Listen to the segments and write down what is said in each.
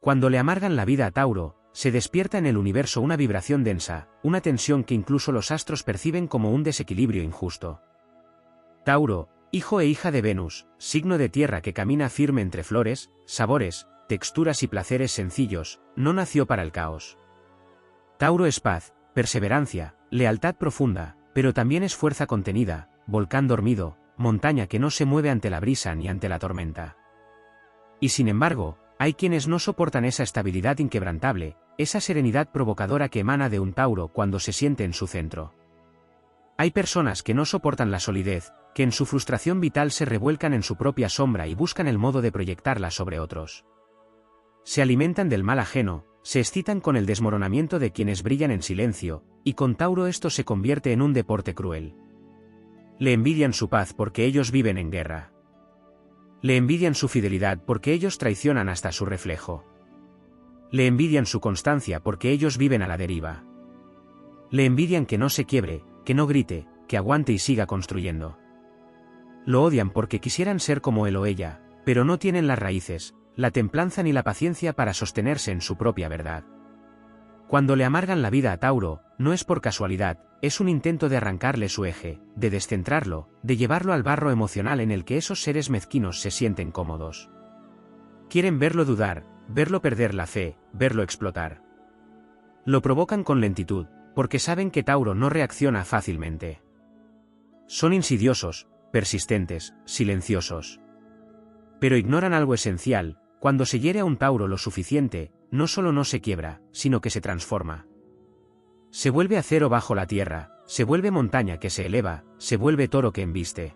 Cuando le amargan la vida a Tauro, se despierta en el universo una vibración densa, una tensión que incluso los astros perciben como un desequilibrio injusto. Tauro, hijo e hija de Venus, signo de tierra que camina firme entre flores, sabores, texturas y placeres sencillos, no nació para el caos. Tauro es paz, perseverancia, lealtad profunda, pero también es fuerza contenida, volcán dormido, montaña que no se mueve ante la brisa ni ante la tormenta. Y sin embargo, hay quienes no soportan esa estabilidad inquebrantable, esa serenidad provocadora que emana de un Tauro cuando se siente en su centro. Hay personas que no soportan la solidez, que en su frustración vital se revuelcan en su propia sombra y buscan el modo de proyectarla sobre otros. Se alimentan del mal ajeno, se excitan con el desmoronamiento de quienes brillan en silencio, y con Tauro esto se convierte en un deporte cruel. Le envidian su paz porque ellos viven en guerra. Le envidian su fidelidad porque ellos traicionan hasta su reflejo. Le envidian su constancia porque ellos viven a la deriva. Le envidian que no se quiebre, que no grite, que aguante y siga construyendo. Lo odian porque quisieran ser como él o ella, pero no tienen las raíces, la templanza ni la paciencia para sostenerse en su propia verdad. Cuando le amargan la vida a Tauro, no es por casualidad, es un intento de arrancarle su eje, de descentrarlo, de llevarlo al barro emocional en el que esos seres mezquinos se sienten cómodos. Quieren verlo dudar, verlo perder la fe, verlo explotar. Lo provocan con lentitud, porque saben que Tauro no reacciona fácilmente. Son insidiosos, persistentes, silenciosos. Pero ignoran algo esencial: cuando se hiere a un Tauro lo suficiente, no solo no se quiebra, sino que se transforma. Se vuelve acero bajo la tierra, se vuelve montaña que se eleva, se vuelve toro que embiste.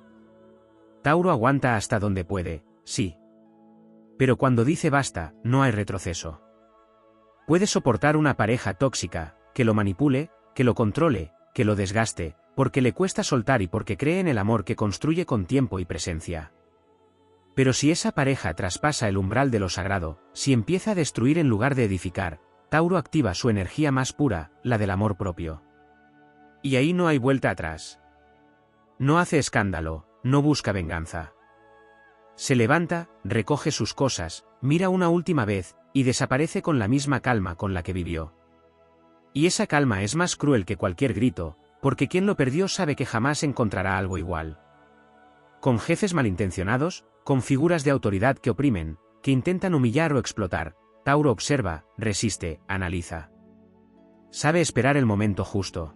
Tauro aguanta hasta donde puede, sí. Pero cuando dice basta, no hay retroceso. Puede soportar una pareja tóxica, que lo manipule, que lo controle, que lo desgaste, porque le cuesta soltar y porque cree en el amor que construye con tiempo y presencia. Pero si esa pareja traspasa el umbral de lo sagrado, si empieza a destruir en lugar de edificar, Tauro activa su energía más pura, la del amor propio. Y ahí no hay vuelta atrás. No hace escándalo, no busca venganza. Se levanta, recoge sus cosas, mira una última vez, y desaparece con la misma calma con la que vivió. Y esa calma es más cruel que cualquier grito, porque quien lo perdió sabe que jamás encontrará algo igual. Con jefes malintencionados, con figuras de autoridad que oprimen, que intentan humillar o explotar, Tauro observa, resiste, analiza. Sabe esperar el momento justo.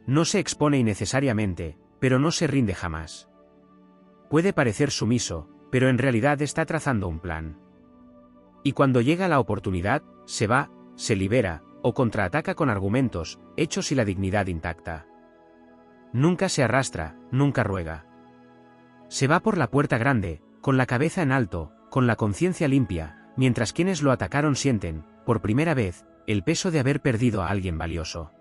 No se expone innecesariamente, pero no se rinde jamás. Puede parecer sumiso, pero en realidad está trazando un plan. Y cuando llega la oportunidad, se va, se libera, o contraataca con argumentos, hechos y la dignidad intacta. Nunca se arrastra, nunca ruega. Se va por la puerta grande, con la cabeza en alto, con la conciencia limpia, mientras quienes lo atacaron sienten, por primera vez, el peso de haber perdido a alguien valioso.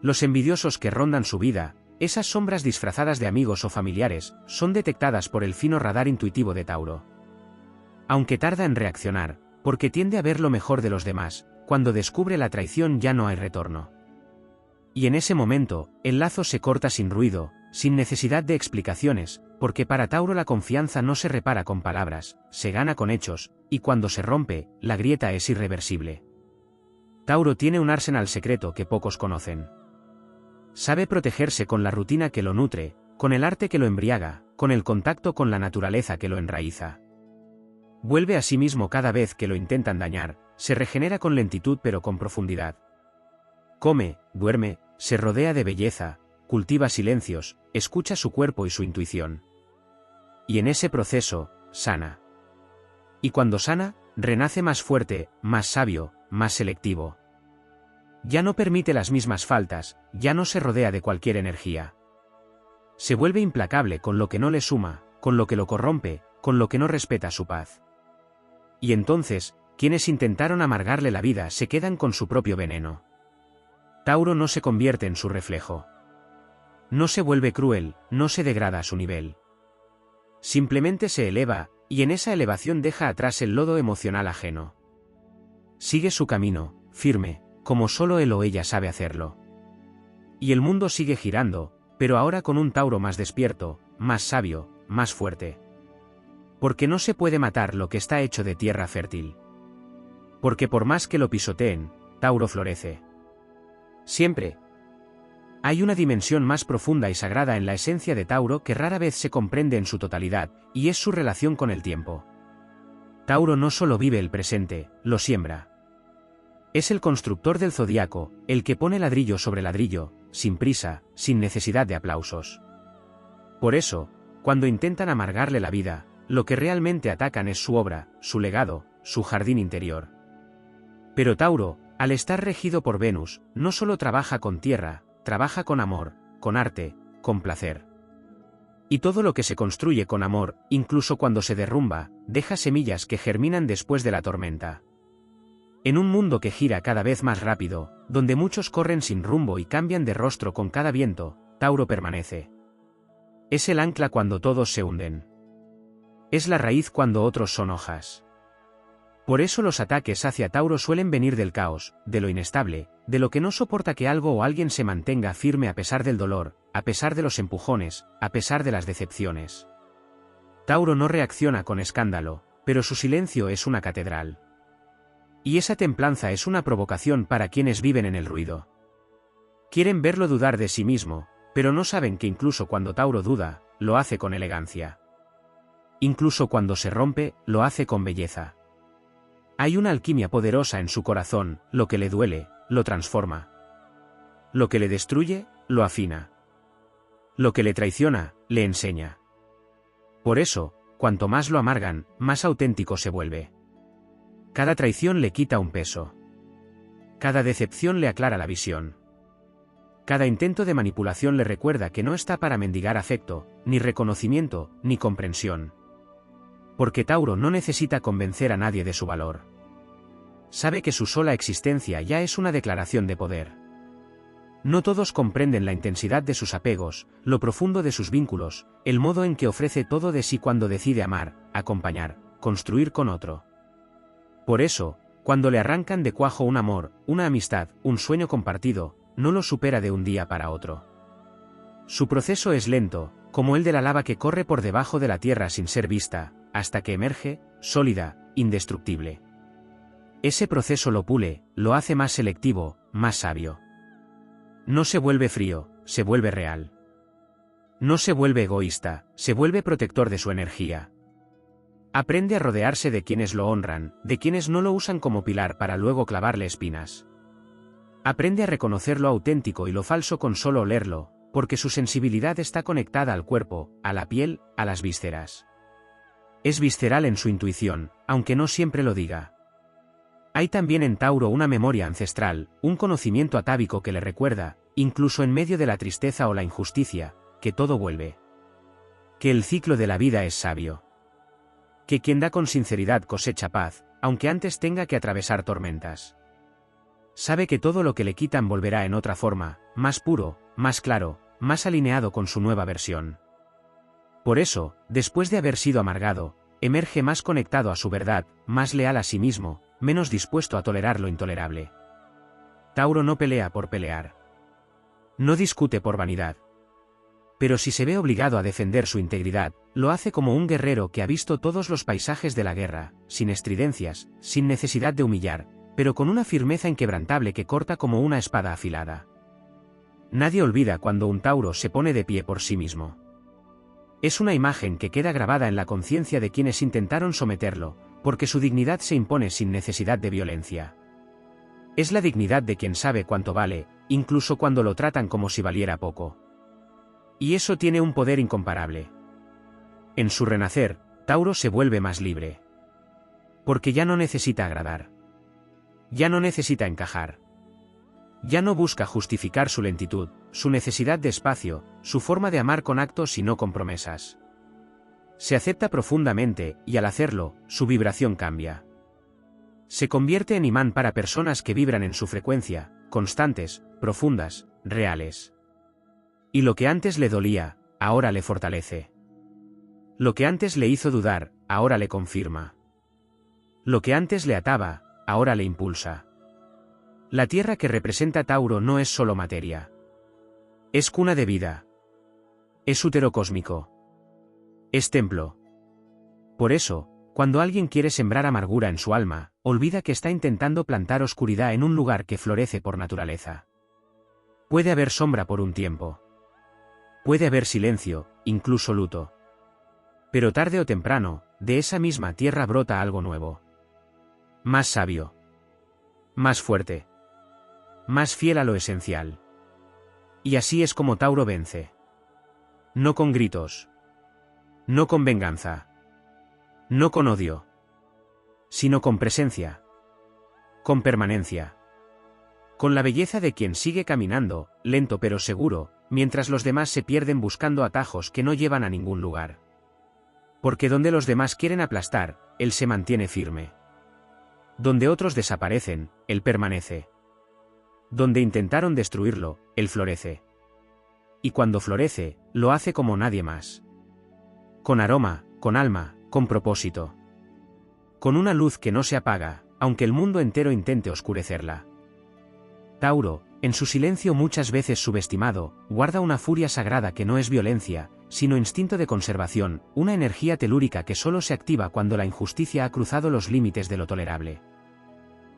Los envidiosos que rondan su vida, esas sombras disfrazadas de amigos o familiares, son detectadas por el fino radar intuitivo de Tauro. Aunque tarda en reaccionar, porque tiende a ver lo mejor de los demás, cuando descubre la traición ya no hay retorno. Y en ese momento, el lazo se corta sin ruido, sin necesidad de explicaciones, porque para Tauro la confianza no se repara con palabras, se gana con hechos, y cuando se rompe, la grieta es irreversible. Tauro tiene un arsenal secreto que pocos conocen. Sabe protegerse con la rutina que lo nutre, con el arte que lo embriaga, con el contacto con la naturaleza que lo enraiza. Vuelve a sí mismo cada vez que lo intentan dañar, se regenera con lentitud pero con profundidad. Come, duerme, se rodea de belleza, cultiva silencios, escucha su cuerpo y su intuición. Y en ese proceso, sana. Y cuando sana, renace más fuerte, más sabio, más selectivo. Ya no permite las mismas faltas, ya no se rodea de cualquier energía. Se vuelve implacable con lo que no le suma, con lo que lo corrompe, con lo que no respeta su paz. Y entonces, quienes intentaron amargarle la vida se quedan con su propio veneno. Tauro no se convierte en su reflejo. No se vuelve cruel, no se degrada a su nivel. Simplemente se eleva, y en esa elevación deja atrás el lodo emocional ajeno. Sigue su camino, firme, como solo él o ella sabe hacerlo. Y el mundo sigue girando, pero ahora con un Tauro más despierto, más sabio, más fuerte. Porque no se puede matar lo que está hecho de tierra fértil. Porque por más que lo pisoteen, Tauro florece. Siempre. Hay una dimensión más profunda y sagrada en la esencia de Tauro que rara vez se comprende en su totalidad, y es su relación con el tiempo. Tauro no solo vive el presente, lo siembra. Es el constructor del zodiaco, el que pone ladrillo sobre ladrillo, sin prisa, sin necesidad de aplausos. Por eso, cuando intentan amargarle la vida, lo que realmente atacan es su obra, su legado, su jardín interior. Pero Tauro, al estar regido por Venus, no solo trabaja con tierra, trabaja con amor, con arte, con placer. Y todo lo que se construye con amor, incluso cuando se derrumba, deja semillas que germinan después de la tormenta. En un mundo que gira cada vez más rápido, donde muchos corren sin rumbo y cambian de rostro con cada viento, Tauro permanece. Es el ancla cuando todos se hunden. Es la raíz cuando otros son hojas. Por eso los ataques hacia Tauro suelen venir del caos, de lo inestable, de lo que no soporta que algo o alguien se mantenga firme a pesar del dolor, a pesar de los empujones, a pesar de las decepciones. Tauro no reacciona con escándalo, pero su silencio es una catedral. Y esa templanza es una provocación para quienes viven en el ruido. Quieren verlo dudar de sí mismo, pero no saben que incluso cuando Tauro duda, lo hace con elegancia. Incluso cuando se rompe, lo hace con belleza. Hay una alquimia poderosa en su corazón, lo que le duele, lo transforma. Lo que le destruye, lo afina. Lo que le traiciona, le enseña. Por eso, cuanto más lo amargan, más auténtico se vuelve. Cada traición le quita un peso. Cada decepción le aclara la visión. Cada intento de manipulación le recuerda que no está para mendigar afecto, ni reconocimiento, ni comprensión. Porque Tauro no necesita convencer a nadie de su valor. Sabe que su sola existencia ya es una declaración de poder. No todos comprenden la intensidad de sus apegos, lo profundo de sus vínculos, el modo en que ofrece todo de sí cuando decide amar, acompañar, construir con otro. Por eso, cuando le arrancan de cuajo un amor, una amistad, un sueño compartido, no lo supera de un día para otro. Su proceso es lento, como el de la lava que corre por debajo de la tierra sin ser vista, hasta que emerge, sólida, indestructible. Ese proceso lo pule, lo hace más selectivo, más sabio. No se vuelve frío, se vuelve real. No se vuelve egoísta, se vuelve protector de su energía. Aprende a rodearse de quienes lo honran, de quienes no lo usan como pilar para luego clavarle espinas. Aprende a reconocer lo auténtico y lo falso con solo olerlo, porque su sensibilidad está conectada al cuerpo, a la piel, a las vísceras. Es visceral en su intuición, aunque no siempre lo diga. Hay también en Tauro una memoria ancestral, un conocimiento atávico que le recuerda, incluso en medio de la tristeza o la injusticia, que todo vuelve. Que el ciclo de la vida es sabio. Que quien da con sinceridad cosecha paz, aunque antes tenga que atravesar tormentas. Sabe que todo lo que le quitan volverá en otra forma, más puro, más claro, más alineado con su nueva versión. Por eso, después de haber sido amargado, emerge más conectado a su verdad, más leal a sí mismo, menos dispuesto a tolerar lo intolerable. Tauro no pelea por pelear. No discute por vanidad. Pero si se ve obligado a defender su integridad, lo hace como un guerrero que ha visto todos los paisajes de la guerra, sin estridencias, sin necesidad de humillar, pero con una firmeza inquebrantable que corta como una espada afilada. Nadie olvida cuando un Tauro se pone de pie por sí mismo. Es una imagen que queda grabada en la conciencia de quienes intentaron someterlo, porque su dignidad se impone sin necesidad de violencia. Es la dignidad de quien sabe cuánto vale, incluso cuando lo tratan como si valiera poco. Y eso tiene un poder incomparable. En su renacer, Tauro se vuelve más libre. Porque ya no necesita agradar. Ya no necesita encajar. Ya no busca justificar su lentitud, su necesidad de espacio, su forma de amar con actos y no con promesas. Se acepta profundamente, y al hacerlo, su vibración cambia. Se convierte en imán para personas que vibran en su frecuencia, constantes, profundas, reales. Y lo que antes le dolía, ahora le fortalece. Lo que antes le hizo dudar, ahora le confirma. Lo que antes le ataba, ahora le impulsa. La tierra que representa Tauro no es solo materia. Es cuna de vida. Es útero cósmico. Es templo. Por eso, cuando alguien quiere sembrar amargura en su alma, olvida que está intentando plantar oscuridad en un lugar que florece por naturaleza. Puede haber sombra por un tiempo. Puede haber silencio, incluso luto. Pero tarde o temprano, de esa misma tierra brota algo nuevo. Más sabio. Más fuerte. Más fiel a lo esencial. Y así es como Tauro vence. No con gritos. No con venganza. No con odio. Sino con presencia. Con permanencia. Con la belleza de quien sigue caminando, lento pero seguro, mientras los demás se pierden buscando atajos que no llevan a ningún lugar. Porque donde los demás quieren aplastar, él se mantiene firme. Donde otros desaparecen, él permanece. Donde intentaron destruirlo, él florece. Y cuando florece, lo hace como nadie más. Con aroma, con alma, con propósito. Con una luz que no se apaga, aunque el mundo entero intente oscurecerla. Tauro, en su silencio muchas veces subestimado, guarda una furia sagrada que no es violencia, sino instinto de conservación, una energía telúrica que solo se activa cuando la injusticia ha cruzado los límites de lo tolerable.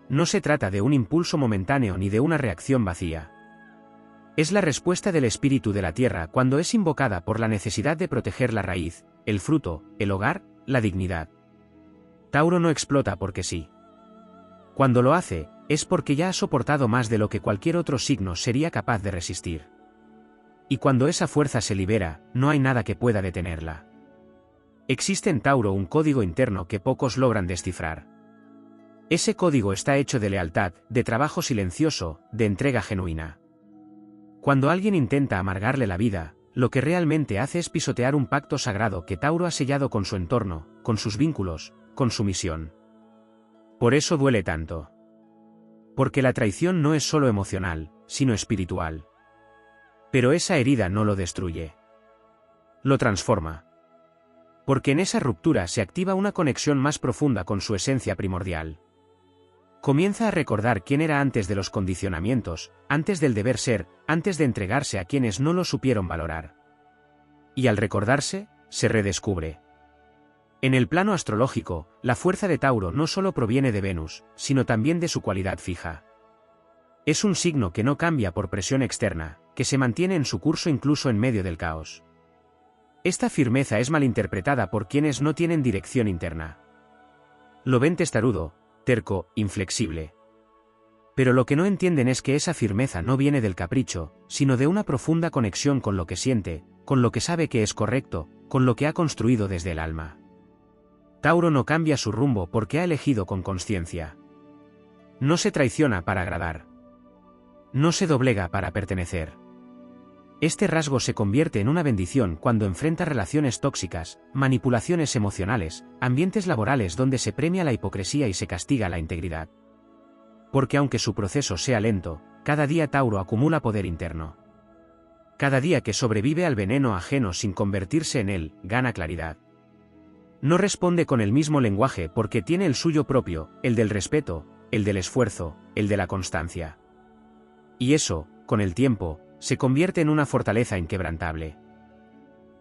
No se trata de un impulso momentáneo ni de una reacción vacía. Es la respuesta del espíritu de la tierra cuando es invocada por la necesidad de proteger la raíz, el fruto, el hogar, la dignidad. Tauro no explota porque sí. Cuando lo hace, es porque ya ha soportado más de lo que cualquier otro signo sería capaz de resistir. Y cuando esa fuerza se libera, no hay nada que pueda detenerla. Existe en Tauro un código interno que pocos logran descifrar. Ese código está hecho de lealtad, de trabajo silencioso, de entrega genuina. Cuando alguien intenta amargarle la vida, lo que realmente hace es pisotear un pacto sagrado que Tauro ha sellado con su entorno, con sus vínculos, con su misión. Por eso duele tanto. Porque la traición no es solo emocional, sino espiritual. Pero esa herida no lo destruye. Lo transforma. Porque en esa ruptura se activa una conexión más profunda con su esencia primordial. Comienza a recordar quién era antes de los condicionamientos, antes del deber ser, antes de entregarse a quienes no lo supieron valorar. Y al recordarse, se redescubre. En el plano astrológico, la fuerza de Tauro no solo proviene de Venus, sino también de su cualidad fija. Es un signo que no cambia por presión externa, que se mantiene en su curso incluso en medio del caos. Esta firmeza es malinterpretada por quienes no tienen dirección interna. Lo ven testarudo, terco, inflexible. Pero lo que no entienden es que esa firmeza no viene del capricho, sino de una profunda conexión con lo que siente, con lo que sabe que es correcto, con lo que ha construido desde el alma. Tauro no cambia su rumbo porque ha elegido con consciencia. No se traiciona para agradar. No se doblega para pertenecer. Este rasgo se convierte en una bendición cuando enfrenta relaciones tóxicas, manipulaciones emocionales, ambientes laborales donde se premia la hipocresía y se castiga la integridad. Porque aunque su proceso sea lento, cada día Tauro acumula poder interno. Cada día que sobrevive al veneno ajeno sin convertirse en él, gana claridad. No responde con el mismo lenguaje porque tiene el suyo propio, el del respeto, el del esfuerzo, el de la constancia. Y eso, con el tiempo, se convierte en una fortaleza inquebrantable.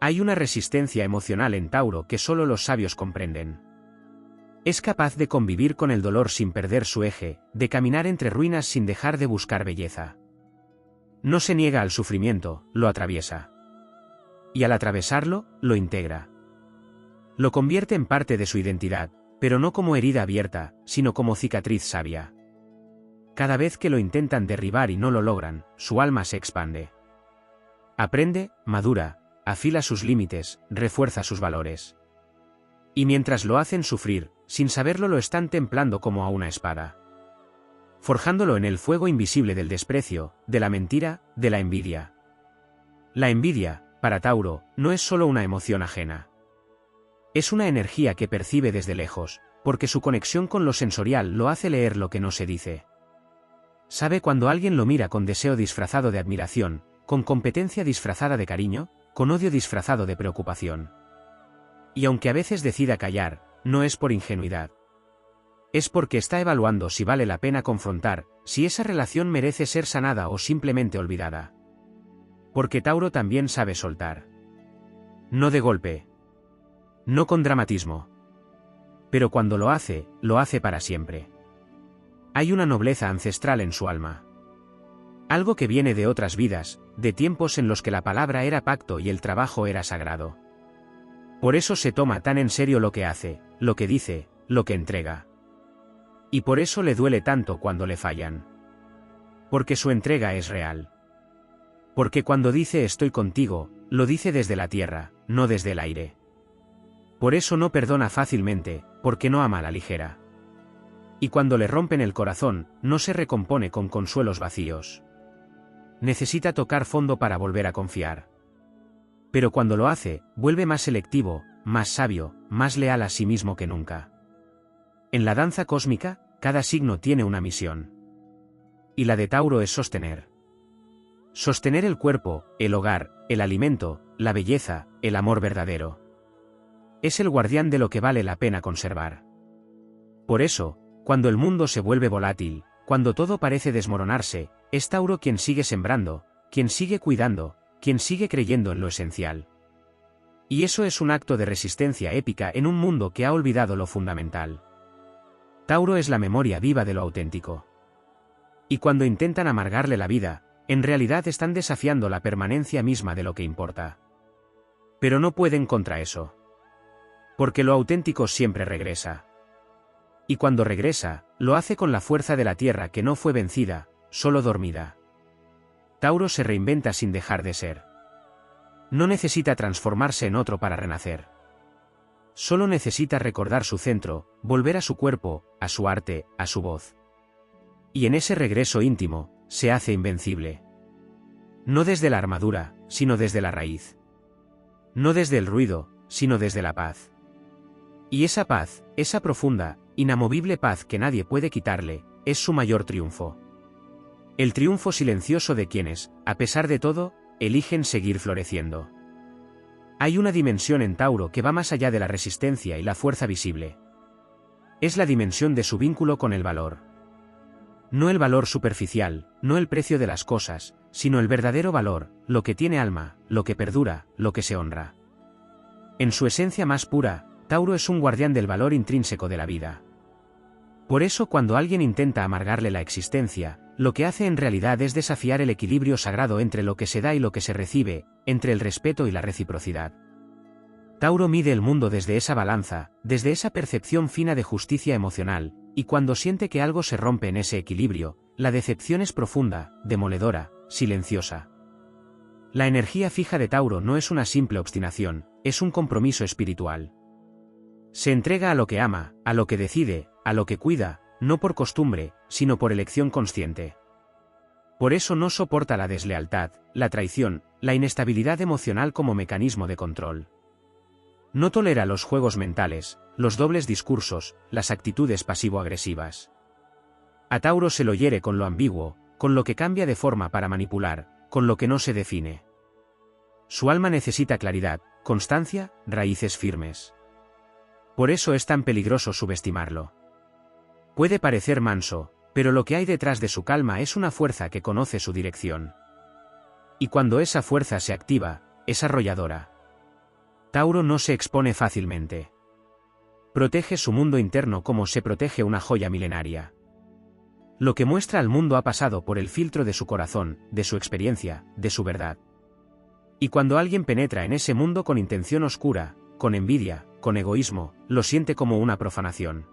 Hay una resistencia emocional en Tauro que solo los sabios comprenden. Es capaz de convivir con el dolor sin perder su eje, de caminar entre ruinas sin dejar de buscar belleza. No se niega al sufrimiento, lo atraviesa. Y al atravesarlo, lo integra. Lo convierte en parte de su identidad, pero no como herida abierta, sino como cicatriz sabia. Cada vez que lo intentan derribar y no lo logran, su alma se expande. Aprende, madura, afila sus límites, refuerza sus valores. Y mientras lo hacen sufrir, sin saberlo lo están templando como a una espada. Forjándolo en el fuego invisible del desprecio, de la mentira, de la envidia. La envidia, para Tauro, no es solo una emoción ajena. Es una energía que percibe desde lejos, porque su conexión con lo sensorial lo hace leer lo que no se dice. Sabe cuando alguien lo mira con deseo disfrazado de admiración, con competencia disfrazada de cariño, con odio disfrazado de preocupación. Y aunque a veces decida callar, no es por ingenuidad. Es porque está evaluando si vale la pena confrontar, si esa relación merece ser sanada o simplemente olvidada. Porque Tauro también sabe soltar. No de golpe. No con dramatismo. Pero cuando lo hace para siempre. Hay una nobleza ancestral en su alma. Algo que viene de otras vidas, de tiempos en los que la palabra era pacto y el trabajo era sagrado. Por eso se toma tan en serio lo que hace, lo que dice, lo que entrega. Y por eso le duele tanto cuando le fallan. Porque su entrega es real. Porque cuando dice estoy contigo, lo dice desde la tierra, no desde el aire. Por eso no perdona fácilmente, porque no ama a la ligera. Y cuando le rompen el corazón, no se recompone con consuelos vacíos. Necesita tocar fondo para volver a confiar. Pero cuando lo hace, vuelve más selectivo, más sabio, más leal a sí mismo que nunca. En la danza cósmica, cada signo tiene una misión. Y la de Tauro es sostener. Sostener el cuerpo, el hogar, el alimento, la belleza, el amor verdadero. Es el guardián de lo que vale la pena conservar. Por eso, cuando el mundo se vuelve volátil, cuando todo parece desmoronarse, es Tauro quien sigue sembrando, quien sigue cuidando, quien sigue creyendo en lo esencial. Y eso es un acto de resistencia épica en un mundo que ha olvidado lo fundamental. Tauro es la memoria viva de lo auténtico. Y cuando intentan amargarle la vida, en realidad están desafiando la permanencia misma de lo que importa. Pero no pueden contra eso. Porque lo auténtico siempre regresa. Y cuando regresa, lo hace con la fuerza de la tierra que no fue vencida, solo dormida. Tauro se reinventa sin dejar de ser. No necesita transformarse en otro para renacer. Solo necesita recordar su centro, volver a su cuerpo, a su arte, a su voz. Y en ese regreso íntimo, se hace invencible. No desde la armadura, sino desde la raíz. No desde el ruido, sino desde la paz. Y esa paz, esa profunda, inamovible paz que nadie puede quitarle, es su mayor triunfo. El triunfo silencioso de quienes, a pesar de todo, eligen seguir floreciendo. Hay una dimensión en Tauro que va más allá de la resistencia y la fuerza visible. Es la dimensión de su vínculo con el valor. No el valor superficial, no el precio de las cosas, sino el verdadero valor, lo que tiene alma, lo que perdura, lo que se honra. En su esencia más pura, Tauro es un guardián del valor intrínseco de la vida. Por eso cuando alguien intenta amargarle la existencia, lo que hace en realidad es desafiar el equilibrio sagrado entre lo que se da y lo que se recibe, entre el respeto y la reciprocidad. Tauro mide el mundo desde esa balanza, desde esa percepción fina de justicia emocional, y cuando siente que algo se rompe en ese equilibrio, la decepción es profunda, demoledora, silenciosa. La energía fija de Tauro no es una simple obstinación, es un compromiso espiritual. Se entrega a lo que ama, a lo que decide, a lo que cuida, no por costumbre, sino por elección consciente. Por eso no soporta la deslealtad, la traición, la inestabilidad emocional como mecanismo de control. No tolera los juegos mentales, los dobles discursos, las actitudes pasivo-agresivas. A Tauro se lo hiere con lo ambiguo, con lo que cambia de forma para manipular, con lo que no se define. Su alma necesita claridad, constancia, raíces firmes. Por eso es tan peligroso subestimarlo. Puede parecer manso, pero lo que hay detrás de su calma es una fuerza que conoce su dirección. Y cuando esa fuerza se activa, es arrolladora. Tauro no se expone fácilmente. Protege su mundo interno como se protege una joya milenaria. Lo que muestra al mundo ha pasado por el filtro de su corazón, de su experiencia, de su verdad. Y cuando alguien penetra en ese mundo con intención oscura, con envidia, con egoísmo, lo siente como una profanación.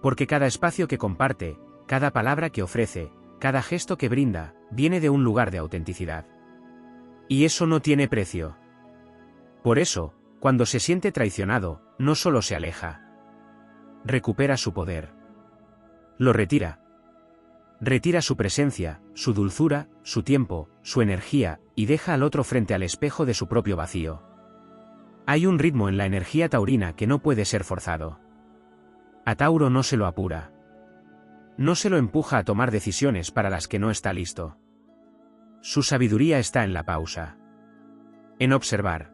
Porque cada espacio que comparte, cada palabra que ofrece, cada gesto que brinda, viene de un lugar de autenticidad. Y eso no tiene precio. Por eso, cuando se siente traicionado, no solo se aleja. Recupera su poder. Lo retira. Retira su presencia, su dulzura, su tiempo, su energía, y deja al otro frente al espejo de su propio vacío. Hay un ritmo en la energía taurina que no puede ser forzado. A Tauro no se lo apura. No se lo empuja a tomar decisiones para las que no está listo. Su sabiduría está en la pausa. En observar.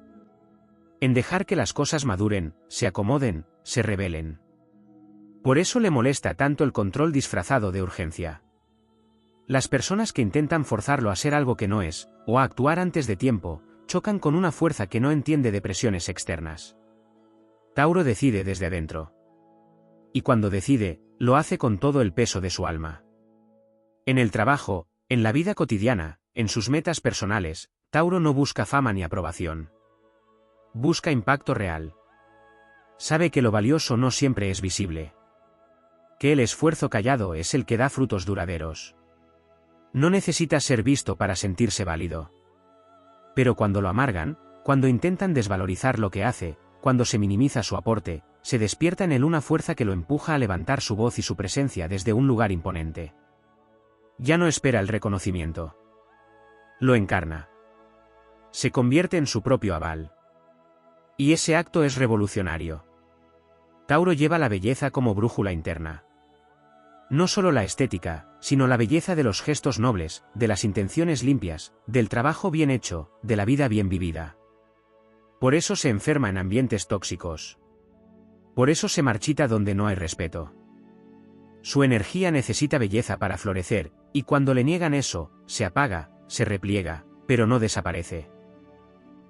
En dejar que las cosas maduren, se acomoden, se revelen. Por eso le molesta tanto el control disfrazado de urgencia. Las personas que intentan forzarlo a ser algo que no es, o a actuar antes de tiempo, chocan con una fuerza que no entiende de presiones externas. Tauro decide desde adentro. Y cuando decide, lo hace con todo el peso de su alma. En el trabajo, en la vida cotidiana, en sus metas personales, Tauro no busca fama ni aprobación. Busca impacto real. Sabe que lo valioso no siempre es visible. Que el esfuerzo callado es el que da frutos duraderos. No necesita ser visto para sentirse válido. Pero cuando lo amargan, cuando intentan desvalorizar lo que hace, cuando se minimiza su aporte, se despierta en él una fuerza que lo empuja a levantar su voz y su presencia desde un lugar imponente. Ya no espera el reconocimiento. Lo encarna. Se convierte en su propio aval. Y ese acto es revolucionario. Tauro lleva la belleza como brújula interna. No solo la estética, sino la belleza de los gestos nobles, de las intenciones limpias, del trabajo bien hecho, de la vida bien vivida. Por eso se enferma en ambientes tóxicos. Por eso se marchita donde no hay respeto. Su energía necesita belleza para florecer, y cuando le niegan eso, se apaga, se repliega, pero no desaparece.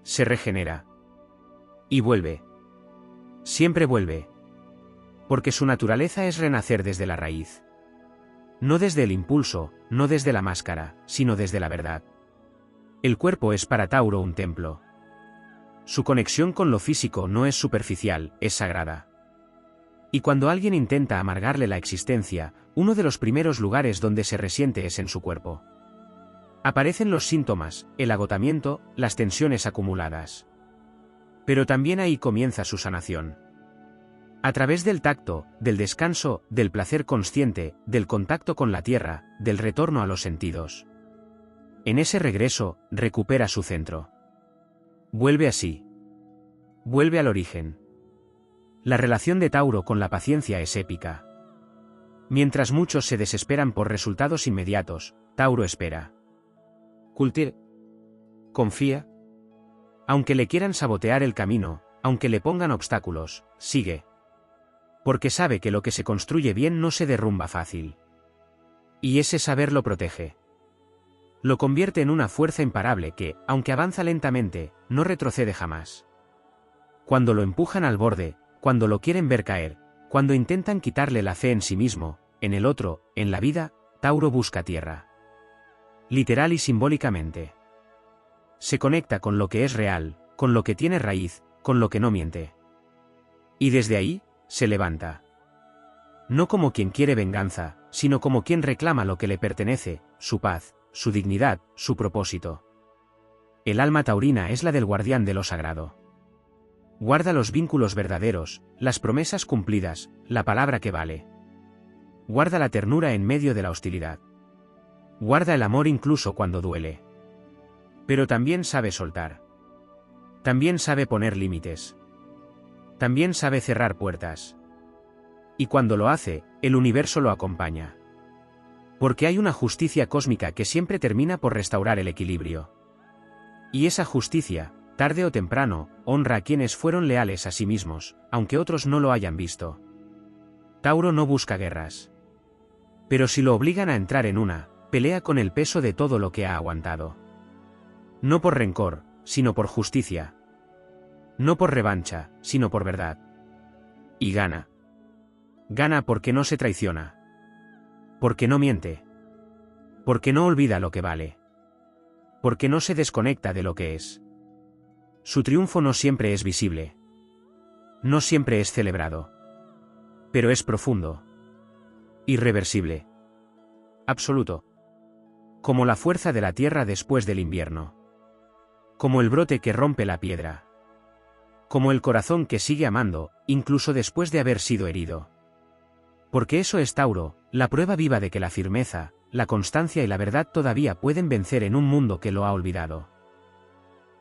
Se regenera. Y vuelve. Siempre vuelve. Porque su naturaleza es renacer desde la raíz. No desde el impulso, no desde la máscara, sino desde la verdad. El cuerpo es para Tauro un templo. Su conexión con lo físico no es superficial, es sagrada. Y cuando alguien intenta amargarle la existencia, uno de los primeros lugares donde se resiente es en su cuerpo. Aparecen los síntomas, el agotamiento, las tensiones acumuladas. Pero también ahí comienza su sanación. A través del tacto, del descanso, del placer consciente, del contacto con la tierra, del retorno a los sentidos. En ese regreso, recupera su centro. Vuelve así. Vuelve al origen. La relación de Tauro con la paciencia es épica. Mientras muchos se desesperan por resultados inmediatos, Tauro espera. Cultiva. Confía. Aunque le quieran sabotear el camino, aunque le pongan obstáculos, sigue. Porque sabe que lo que se construye bien no se derrumba fácil. Y ese saber lo protege. Lo convierte en una fuerza imparable que, aunque avanza lentamente, no retrocede jamás. Cuando lo empujan al borde, cuando lo quieren ver caer, cuando intentan quitarle la fe en sí mismo, en el otro, en la vida, Tauro busca tierra. Literal y simbólicamente. Se conecta con lo que es real, con lo que tiene raíz, con lo que no miente. Y desde ahí, se levanta. No como quien quiere venganza, sino como quien reclama lo que le pertenece, su paz, su dignidad, su propósito. El alma taurina es la del guardián de lo sagrado. Guarda los vínculos verdaderos, las promesas cumplidas, la palabra que vale. Guarda la ternura en medio de la hostilidad. Guarda el amor incluso cuando duele. Pero también sabe soltar. También sabe poner límites. También sabe cerrar puertas. Y cuando lo hace, el universo lo acompaña. Porque hay una justicia cósmica que siempre termina por restaurar el equilibrio. Y esa justicia, tarde o temprano, honra a quienes fueron leales a sí mismos, aunque otros no lo hayan visto. Tauro no busca guerras. Pero si lo obligan a entrar en una, pelea con el peso de todo lo que ha aguantado. No por rencor, sino por justicia. No por revancha, sino por verdad. Y gana. Gana porque no se traiciona. Porque no miente. Porque no olvida lo que vale. Porque no se desconecta de lo que es. Su triunfo no siempre es visible. No siempre es celebrado. Pero es profundo. Irreversible. Absoluto. Como la fuerza de la tierra después del invierno. Como el brote que rompe la piedra. Como el corazón que sigue amando, incluso después de haber sido herido. Porque eso es Tauro, la prueba viva de que la firmeza, la constancia y la verdad todavía pueden vencer en un mundo que lo ha olvidado.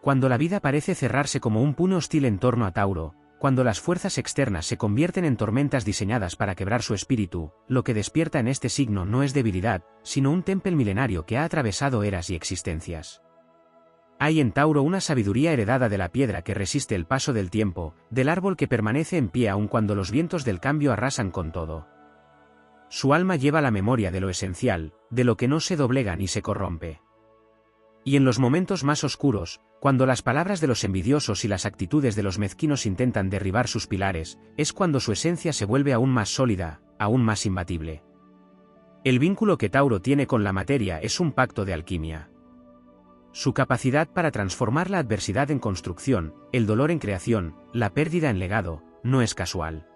Cuando la vida parece cerrarse como un puño hostil en torno a Tauro, cuando las fuerzas externas se convierten en tormentas diseñadas para quebrar su espíritu, lo que despierta en este signo no es debilidad, sino un temple milenario que ha atravesado eras y existencias. Hay en Tauro una sabiduría heredada de la piedra que resiste el paso del tiempo, del árbol que permanece en pie aun cuando los vientos del cambio arrasan con todo. Su alma lleva la memoria de lo esencial, de lo que no se doblega ni se corrompe. Y en los momentos más oscuros, cuando las palabras de los envidiosos y las actitudes de los mezquinos intentan derribar sus pilares, es cuando su esencia se vuelve aún más sólida, aún más imbatible. El vínculo que Tauro tiene con la materia es un pacto de alquimia. Su capacidad para transformar la adversidad en construcción, el dolor en creación, la pérdida en legado, no es casual.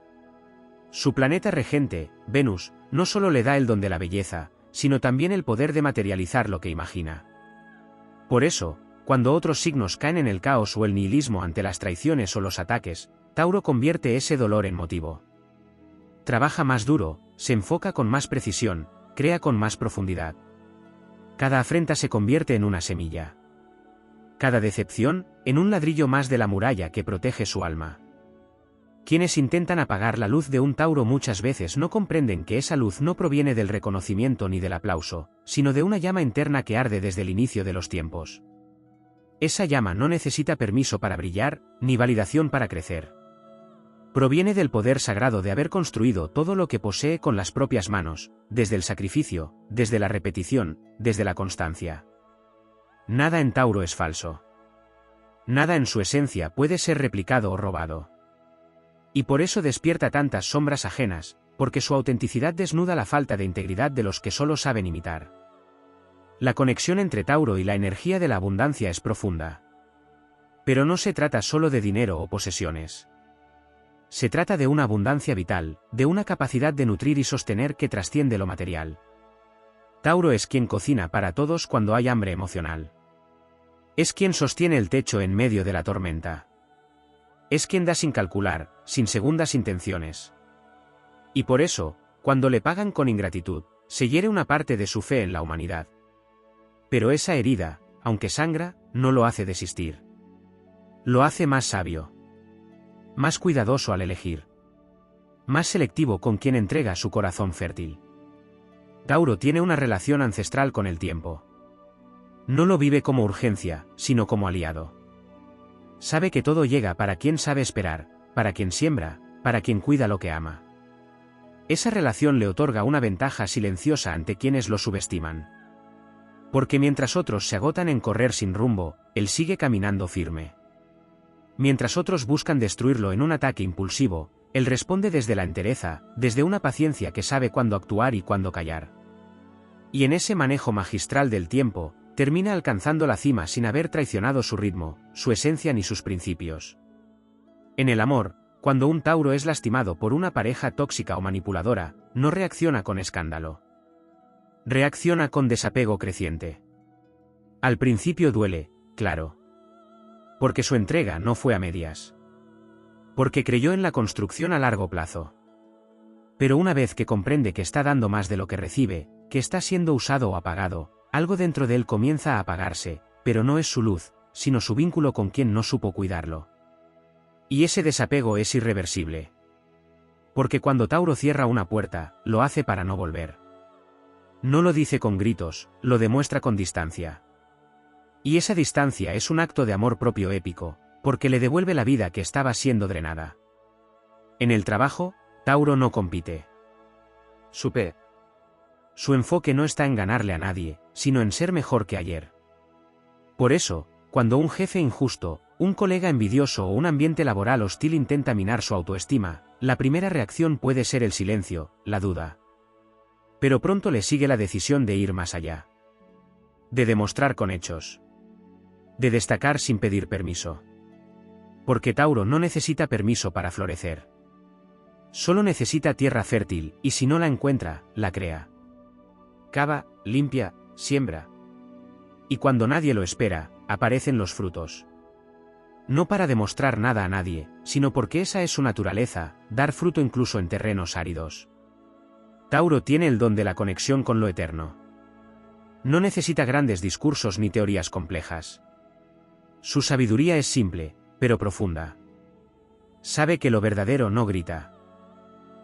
Su planeta regente, Venus, no solo le da el don de la belleza, sino también el poder de materializar lo que imagina. Por eso, cuando otros signos caen en el caos o el nihilismo ante las traiciones o los ataques, Tauro convierte ese dolor en motivo. Trabaja más duro, se enfoca con más precisión, crea con más profundidad. Cada afrenta se convierte en una semilla. Cada decepción, en un ladrillo más de la muralla que protege su alma. Quienes intentan apagar la luz de un Tauro muchas veces no comprenden que esa luz no proviene del reconocimiento ni del aplauso, sino de una llama interna que arde desde el inicio de los tiempos. Esa llama no necesita permiso para brillar, ni validación para crecer. Proviene del poder sagrado de haber construido todo lo que posee con las propias manos, desde el sacrificio, desde la repetición, desde la constancia. Nada en Tauro es falso. Nada en su esencia puede ser replicado o robado. Y por eso despierta tantas sombras ajenas, porque su autenticidad desnuda la falta de integridad de los que solo saben imitar. La conexión entre Tauro y la energía de la abundancia es profunda. Pero no se trata solo de dinero o posesiones. Se trata de una abundancia vital, de una capacidad de nutrir y sostener que trasciende lo material. Tauro es quien cocina para todos cuando hay hambre emocional. Es quien sostiene el techo en medio de la tormenta. Es quien da sin calcular, sin segundas intenciones. Y por eso, cuando le pagan con ingratitud, se hiere una parte de su fe en la humanidad. Pero esa herida, aunque sangra, no lo hace desistir. Lo hace más sabio. Más cuidadoso al elegir. Más selectivo con quien entrega su corazón fértil. Tauro tiene una relación ancestral con el tiempo. No lo vive como urgencia, sino como aliado. Sabe que todo llega para quien sabe esperar, para quien siembra, para quien cuida lo que ama. Esa relación le otorga una ventaja silenciosa ante quienes lo subestiman. Porque mientras otros se agotan en correr sin rumbo, él sigue caminando firme. Mientras otros buscan destruirlo en un ataque impulsivo, él responde desde la entereza, desde una paciencia que sabe cuándo actuar y cuándo callar. Y en ese manejo magistral del tiempo, termina alcanzando la cima sin haber traicionado su ritmo, su esencia ni sus principios. En el amor, cuando un Tauro es lastimado por una pareja tóxica o manipuladora, no reacciona con escándalo. Reacciona con desapego creciente. Al principio duele, claro. Porque su entrega no fue a medias. Porque creyó en la construcción a largo plazo. Pero una vez que comprende que está dando más de lo que recibe, que está siendo usado o apagado, algo dentro de él comienza a apagarse, pero no es su luz, sino su vínculo con quien no supo cuidarlo. Y ese desapego es irreversible. Porque cuando Tauro cierra una puerta, lo hace para no volver. No lo dice con gritos, lo demuestra con distancia. Y esa distancia es un acto de amor propio épico, porque le devuelve la vida que estaba siendo drenada. En el trabajo, Tauro no compite. Su enfoque no está en ganarle a nadie, sino en ser mejor que ayer. Por eso, cuando un jefe injusto, un colega envidioso o un ambiente laboral hostil intenta minar su autoestima, la primera reacción puede ser el silencio, la duda. Pero pronto le sigue la decisión de ir más allá. De demostrar con hechos. De destacar sin pedir permiso. Porque Tauro no necesita permiso para florecer. Solo necesita tierra fértil, y si no la encuentra, la crea. Cava, limpia, siembra. Y cuando nadie lo espera, aparecen los frutos. No para demostrar nada a nadie, sino porque esa es su naturaleza, dar fruto incluso en terrenos áridos. Tauro tiene el don de la conexión con lo eterno. No necesita grandes discursos ni teorías complejas. Su sabiduría es simple, pero profunda. Sabe que lo verdadero no grita.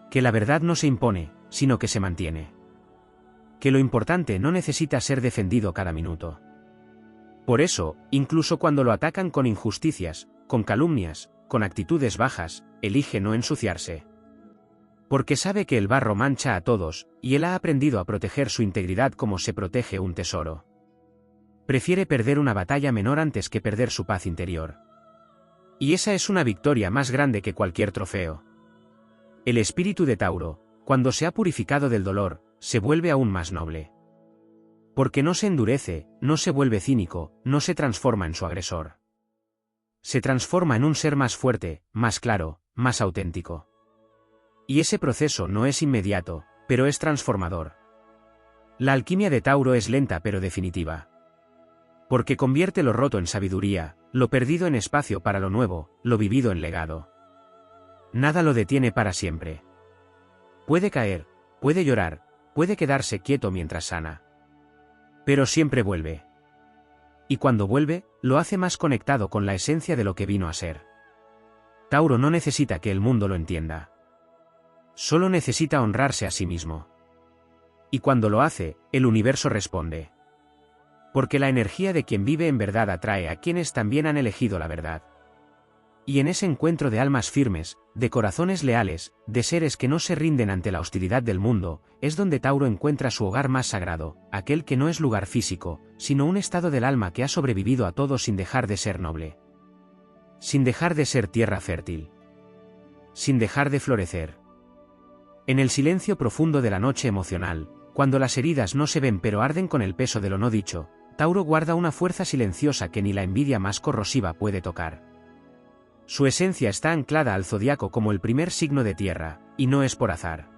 Que la verdad no se impone, sino que se mantiene. Que lo importante no necesita ser defendido cada minuto. Por eso, incluso cuando lo atacan con injusticias, con calumnias, con actitudes bajas, elige no ensuciarse. Porque sabe que el barro mancha a todos, y él ha aprendido a proteger su integridad como se protege un tesoro. Prefiere perder una batalla menor antes que perder su paz interior. Y esa es una victoria más grande que cualquier trofeo. El espíritu de Tauro, cuando se ha purificado del dolor, se vuelve aún más noble. Porque no se endurece, no se vuelve cínico, no se transforma en su agresor. Se transforma en un ser más fuerte, más claro, más auténtico. Y ese proceso no es inmediato, pero es transformador. La alquimia de Tauro es lenta pero definitiva. Porque convierte lo roto en sabiduría, lo perdido en espacio para lo nuevo, lo vivido en legado. Nada lo detiene para siempre. Puede caer, puede llorar, puede quedarse quieto mientras sana. Pero siempre vuelve. Y cuando vuelve, lo hace más conectado con la esencia de lo que vino a ser. Tauro no necesita que el mundo lo entienda. Solo necesita honrarse a sí mismo. Y cuando lo hace, el universo responde. Porque la energía de quien vive en verdad atrae a quienes también han elegido la verdad. Y en ese encuentro de almas firmes, de corazones leales, de seres que no se rinden ante la hostilidad del mundo, es donde Tauro encuentra su hogar más sagrado, aquel que no es lugar físico, sino un estado del alma que ha sobrevivido a todo sin dejar de ser noble. Sin dejar de ser tierra fértil. Sin dejar de florecer. En el silencio profundo de la noche emocional, cuando las heridas no se ven pero arden con el peso de lo no dicho, Tauro guarda una fuerza silenciosa que ni la envidia más corrosiva puede tocar. Su esencia está anclada al zodiaco como el primer signo de tierra, y no es por azar.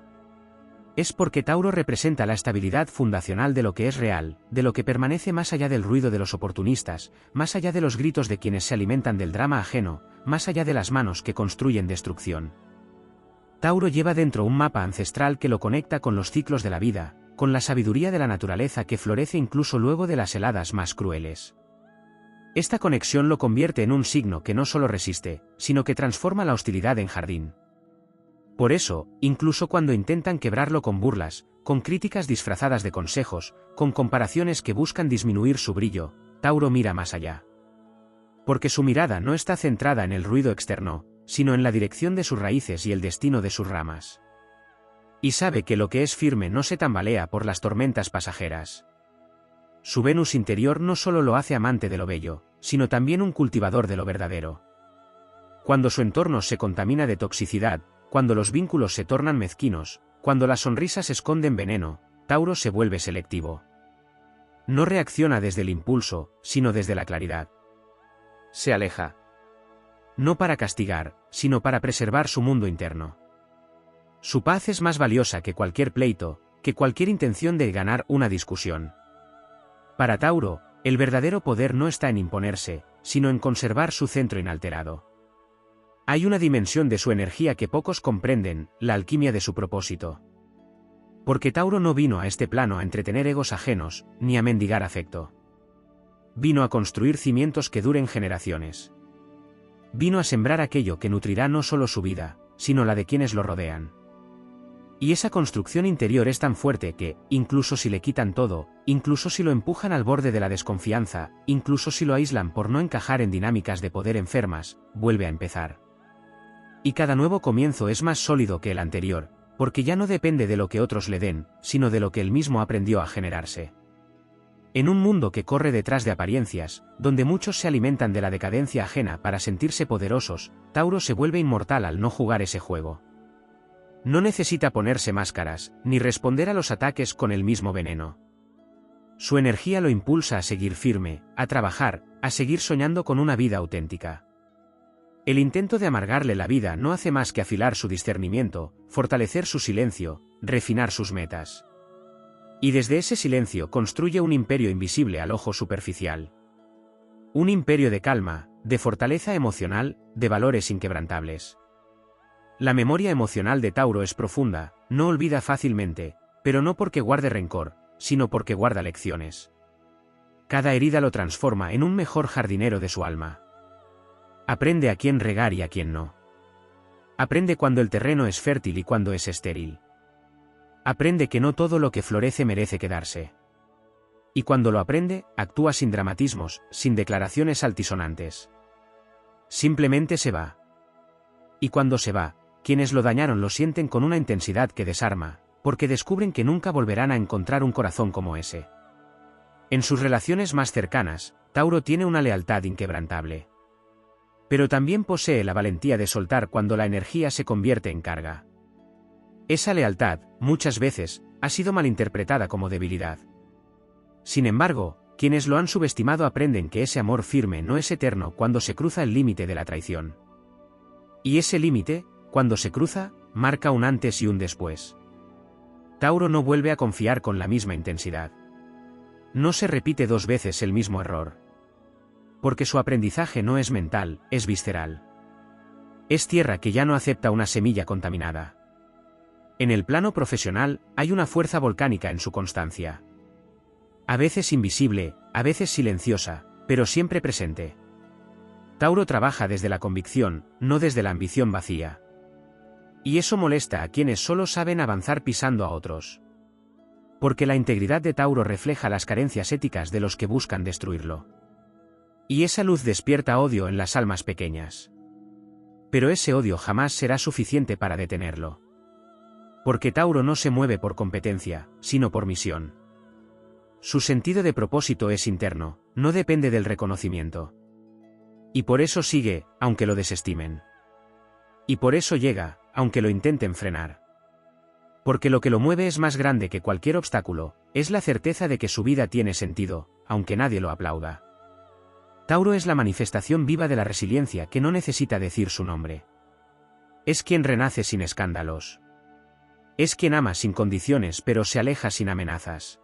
Es porque Tauro representa la estabilidad fundacional de lo que es real, de lo que permanece más allá del ruido de los oportunistas, más allá de los gritos de quienes se alimentan del drama ajeno, más allá de las manos que construyen destrucción. Tauro lleva dentro un mapa ancestral que lo conecta con los ciclos de la vida, con la sabiduría de la naturaleza que florece incluso luego de las heladas más crueles. Esta conexión lo convierte en un signo que no solo resiste, sino que transforma la hostilidad en jardín. Por eso, incluso cuando intentan quebrarlo con burlas, con críticas disfrazadas de consejos, con comparaciones que buscan disminuir su brillo, Tauro mira más allá. Porque su mirada no está centrada en el ruido externo, sino en la dirección de sus raíces y el destino de sus ramas. Y sabe que lo que es firme no se tambalea por las tormentas pasajeras. Su Venus interior no solo lo hace amante de lo bello, sino también un cultivador de lo verdadero. Cuando su entorno se contamina de toxicidad, cuando los vínculos se tornan mezquinos, cuando las sonrisas esconden veneno, Tauro se vuelve selectivo. No reacciona desde el impulso, sino desde la claridad. Se aleja. No para castigar, sino para preservar su mundo interno. Su paz es más valiosa que cualquier pleito, que cualquier intención de ganar una discusión. Para Tauro, el verdadero poder no está en imponerse, sino en conservar su centro inalterado. Hay una dimensión de su energía que pocos comprenden, la alquimia de su propósito. Porque Tauro no vino a este plano a entretener egos ajenos, ni a mendigar afecto. Vino a construir cimientos que duren generaciones. Vino a sembrar aquello que nutrirá no solo su vida, sino la de quienes lo rodean. Y esa construcción interior es tan fuerte que, incluso si le quitan todo, incluso si lo empujan al borde de la desconfianza, incluso si lo aíslan por no encajar en dinámicas de poder enfermas, vuelve a empezar. Y cada nuevo comienzo es más sólido que el anterior, porque ya no depende de lo que otros le den, sino de lo que él mismo aprendió a generarse. En un mundo que corre detrás de apariencias, donde muchos se alimentan de la decadencia ajena para sentirse poderosos, Tauro se vuelve inmortal al no jugar ese juego. No necesita ponerse máscaras, ni responder a los ataques con el mismo veneno. Su energía lo impulsa a seguir firme, a trabajar, a seguir soñando con una vida auténtica. El intento de amargarle la vida no hace más que afilar su discernimiento, fortalecer su silencio, refinar sus metas. Y desde ese silencio construye un imperio invisible al ojo superficial. Un imperio de calma, de fortaleza emocional, de valores inquebrantables. La memoria emocional de Tauro es profunda, no olvida fácilmente, pero no porque guarde rencor, sino porque guarda lecciones. Cada herida lo transforma en un mejor jardinero de su alma. Aprende a quién regar y a quién no. Aprende cuando el terreno es fértil y cuando es estéril. Aprende que no todo lo que florece merece quedarse. Y cuando lo aprende, actúa sin dramatismos, sin declaraciones altisonantes. Simplemente se va. Y cuando se va, quienes lo dañaron lo sienten con una intensidad que desarma, porque descubren que nunca volverán a encontrar un corazón como ese. En sus relaciones más cercanas, Tauro tiene una lealtad inquebrantable. Pero también posee la valentía de soltar cuando la energía se convierte en carga. Esa lealtad, muchas veces, ha sido malinterpretada como debilidad. Sin embargo, quienes lo han subestimado aprenden que ese amor firme no es eterno cuando se cruza el límite de la traición. Y ese límite, cuando se cruza, marca un antes y un después. Tauro no vuelve a confiar con la misma intensidad. No se repite 2 veces el mismo error. Porque su aprendizaje no es mental, es visceral. Es tierra que ya no acepta una semilla contaminada. En el plano profesional, hay una fuerza volcánica en su constancia. A veces invisible, a veces silenciosa, pero siempre presente. Tauro trabaja desde la convicción, no desde la ambición vacía. Y eso molesta a quienes solo saben avanzar pisando a otros. Porque la integridad de Tauro refleja las carencias éticas de los que buscan destruirlo. Y esa luz despierta odio en las almas pequeñas. Pero ese odio jamás será suficiente para detenerlo. Porque Tauro no se mueve por competencia, sino por misión. Su sentido de propósito es interno, no depende del reconocimiento. Y por eso sigue, aunque lo desestimen. Y por eso llega, aunque lo intenten frenar. Porque lo que lo mueve es más grande que cualquier obstáculo, es la certeza de que su vida tiene sentido, aunque nadie lo aplauda. Tauro es la manifestación viva de la resiliencia que no necesita decir su nombre. Es quien renace sin escándalos. Es quien ama sin condiciones pero se aleja sin amenazas.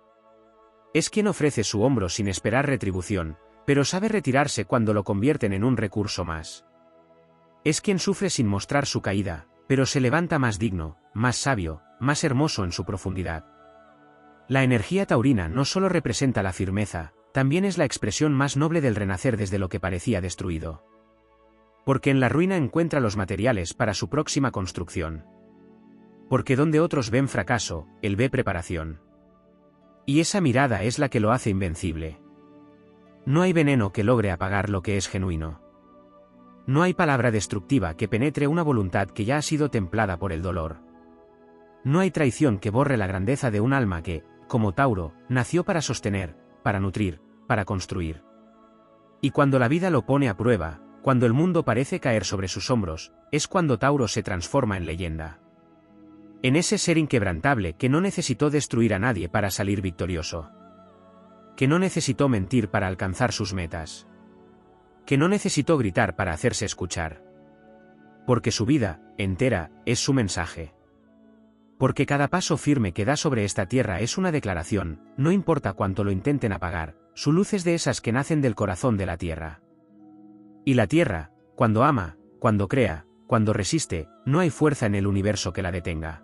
Es quien ofrece su hombro sin esperar retribución, pero sabe retirarse cuando lo convierten en un recurso más. Es quien sufre sin mostrar su caída, pero se levanta más digno, más sabio, más hermoso en su profundidad. La energía taurina no solo representa la firmeza, también es la expresión más noble del renacer desde lo que parecía destruido. Porque en la ruina encuentra los materiales para su próxima construcción. Porque donde otros ven fracaso, él ve preparación. Y esa mirada es la que lo hace invencible. No hay veneno que logre apagar lo que es genuino. No hay palabra destructiva que penetre una voluntad que ya ha sido templada por el dolor. No hay traición que borre la grandeza de un alma que, como Tauro, nació para sostener, para nutrir, para construir. Y cuando la vida lo pone a prueba, cuando el mundo parece caer sobre sus hombros, es cuando Tauro se transforma en leyenda. En ese ser inquebrantable que no necesitó destruir a nadie para salir victorioso. Que no necesitó mentir para alcanzar sus metas. Que no necesitó gritar para hacerse escuchar. Porque su vida, entera, es su mensaje. Porque cada paso firme que da sobre esta tierra es una declaración, no importa cuánto lo intenten apagar, su luz es de esas que nacen del corazón de la tierra. Y la tierra, cuando ama, cuando crea, cuando resiste, no hay fuerza en el universo que la detenga.